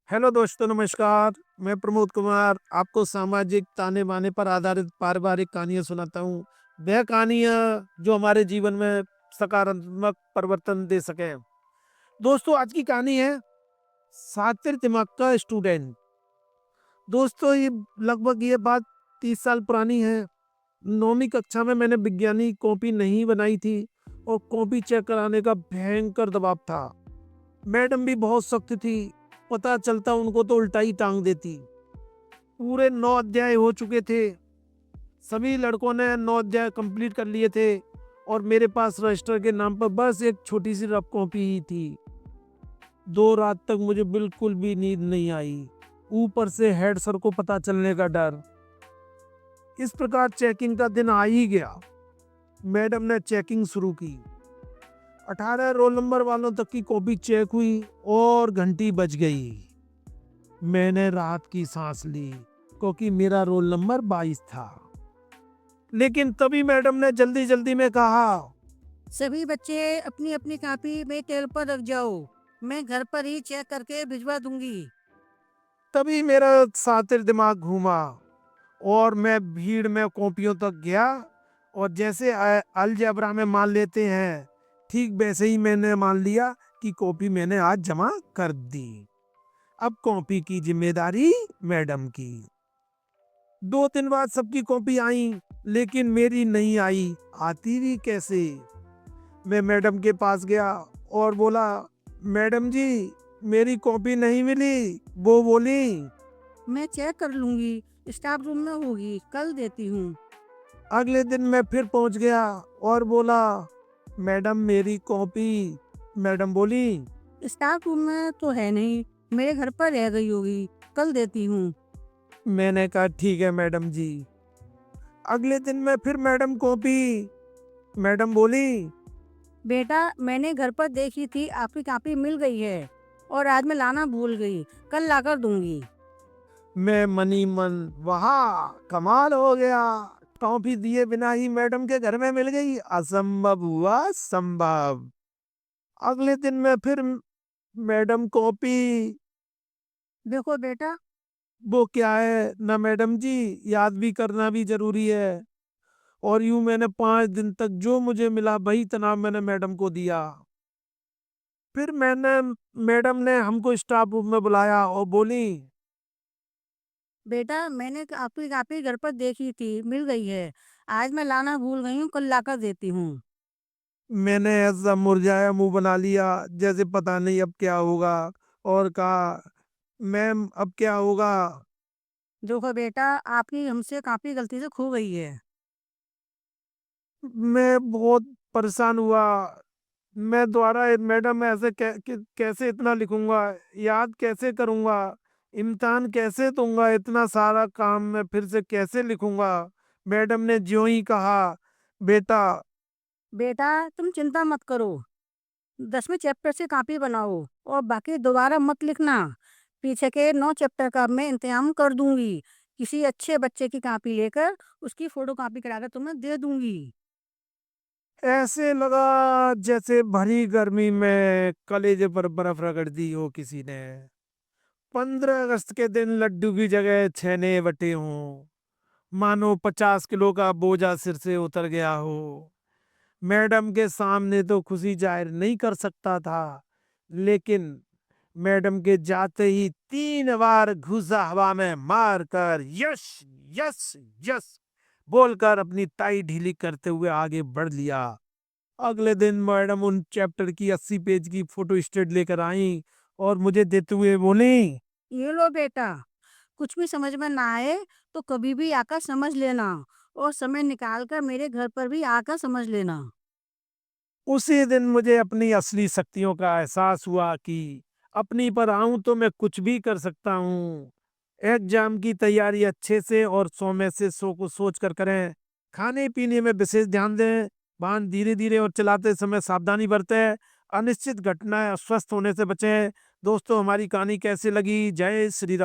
Hello दोस्तों, नमस्कार। मैं प्रमोद कुमार आपको सामाजिक ताने बाने पर आधारित पारिवारिक कहानियां सुनाता हूँ। वह कहानियां जो हमारे जीवन में सकारात्मक परिवर्तन दे सके। दोस्तों, आज की कहानी है शातिर दिमाग का स्टूडेंट। दोस्तों, ये लगभग ये बात 30 साल पुरानी है। 9वीं कक्षा में मैंने विज्ञानी कॉपी नहीं बनाई थी और कॉपी चेक कराने का भयंकर दबाव था। मैडम भी बहुत सख्त थी। पता चलता उनको तो उल्टा ही टांग देती। पूरे 9 अध्याय हो चुके थे। सभी लड़कों ने 9 अध्याय कंप्लीट कर लिए थे और मेरे पास रजिस्टर के नाम पर बस एक छोटी सी रफ कॉपी ही थी। 2 रात तक मुझे बिल्कुल भी नींद नहीं आई। ऊपर से हेड सर को पता चलने का डर। इस प्रकार चेकिंग का दिन आ ही गया। मैडम ने चेकिंग शुरू की। 18 रोल नंबर वालों तक की कॉपी चेक हुई और घंटी बज गई। मैंने राहत की सांस ली क्योंकि मेरा रोल नंबर 22 था। लेकिन तभी मैडम ने जल्दी जल्दी में कहा, सभी बच्चे अपनी अपनी कॉपी में टेबल पर रख जाओ। मैं घर पर ही चेक करके भिजवा दूंगी। तभी मेरा शातिर दिमाग घूमा और मैं भीड़ में कॉपियों तक गया। और जैसे अलजेब्रा में मान लेते हैं, ठीक वैसे ही मैंने मान लिया कि कॉपी मैंने आज जमा कर दी। अब कॉपी की जिम्मेदारी मैडम की। 2 दिन बाद सबकी कॉपी आई, लेकिन मेरी नहीं आई। आती भी कैसे? मैं मैडम के पास गया और बोला, मैडम जी, मेरी कॉपी नहीं मिली। वो बोली, मैं चेक कर लूंगी, स्टाफ रूम में होगी, कल देती हूँ। अगले दिन मैं फिर पहुंच गया और बोला, मैडम मेरी कॉपी। मैडम बोली, स्टाफ रूम में तो है नहीं, मेरे घर पर रह गई होगी, कल देती हूँ। मैंने कहा ठीक है मैडम जी। अगले दिन मैं फिर मैडम कॉपी। मैडम बोली, बेटा, मैंने घर पर देखी थी, आपकी कॉपी मिल गई है और आज मैं लाना भूल गई, कल लाकर दूंगी। मैं मनी मन, वाह कमाल हो गया। टॉफी दिए बिना ही मैडम के घर में मिल गई। असंभव हुआ संभव। अगले दिन मैं फिर मैडम कॉपी। देखो बेटा, वो क्या है ना मैडम जी, याद भी करना भी जरूरी है। और यूं मैंने 5 दिन तक जो मुझे मिला वही तनाव मैंने मैडम को दिया। फिर मैडम ने हमको स्टाफ रूम में बुलाया और बोली, बेटा, मैंने आपकी कॉपी घर पर देखी थी, मिल गई है। आज मैं लाना भूल गई हूँ, कल लाकर देती हूँ। मैंने ऐसा मुरझाया मुंह बना लिया जैसे पता नहीं अब क्या होगा। और कहा, मैम अब क्या होगा? देखो बेटा, आपकी हमसे कॉपी गलती से खो गई है। मैं बहुत परेशान हुआ। मैं दोबारा मैडम ऐसे कैसे इतना लिखूंगा, याद कैसे करूंगा, इम्तिहान कैसे दूंगा, इतना सारा काम मैं फिर से कैसे लिखूंगा? मैडम ने ज्यों ही कहा, बेटा। बेटा, तुम चिंता मत करो, 10वें चैप्टर से कॉपी बनाओ और बाकी दोबारा मत लिखना। पीछे के 9 चैप्टर का मैं इंतजाम कर दूंगी। किसी अच्छे बच्चे की कॉपी लेकर उसकी फोटो कॉपी कराकर तुम्हें दे दूंगी। ऐसे लगा जैसे भरी गर्मी में कलेजे पर बर्फ रगड़ दी हो किसी ने। 15 अगस्त के दिन लड्डू की जगह छेने बटे हों। मानो 50 किलो का बोझा सिर से उतर गया हो। मैडम के सामने तो खुशी जाहिर नहीं कर सकता था, लेकिन मैडम के जाते ही 3 बार घुसा हवा में मारकर यस यस यस बोलकर अपनी टाई ढीली करते हुए आगे बढ़ लिया। अगले दिन मैडम उन चैप्टर की 80 पेज की फोटो स्टेट लेकर आई और मुझे देते हुए बोली, ये लो बेटा, कुछ भी समझ में ना आए तो कभी भी आकर समझ लेना और समय निकाल कर मेरे घर पर भी आकर समझ लेना। उसी दिन मुझे अपनी असली शक्तियों का एहसास हुआ कि अपनी पर आऊं तो मैं कुछ भी कर सकता हूँ। एग्जाम की तैयारी अच्छे से और 100 में से 100 को सोच कर करें। खाने पीने में विशेष ध्यान दें। वाहन धीरे धीरे और चलाते समय सावधानी बरतें। अनिश्चित घटनाएं, अस्वस्थ होने से बचें। दोस्तों, हमारी कहानी कैसे लगी? जय श्री राम।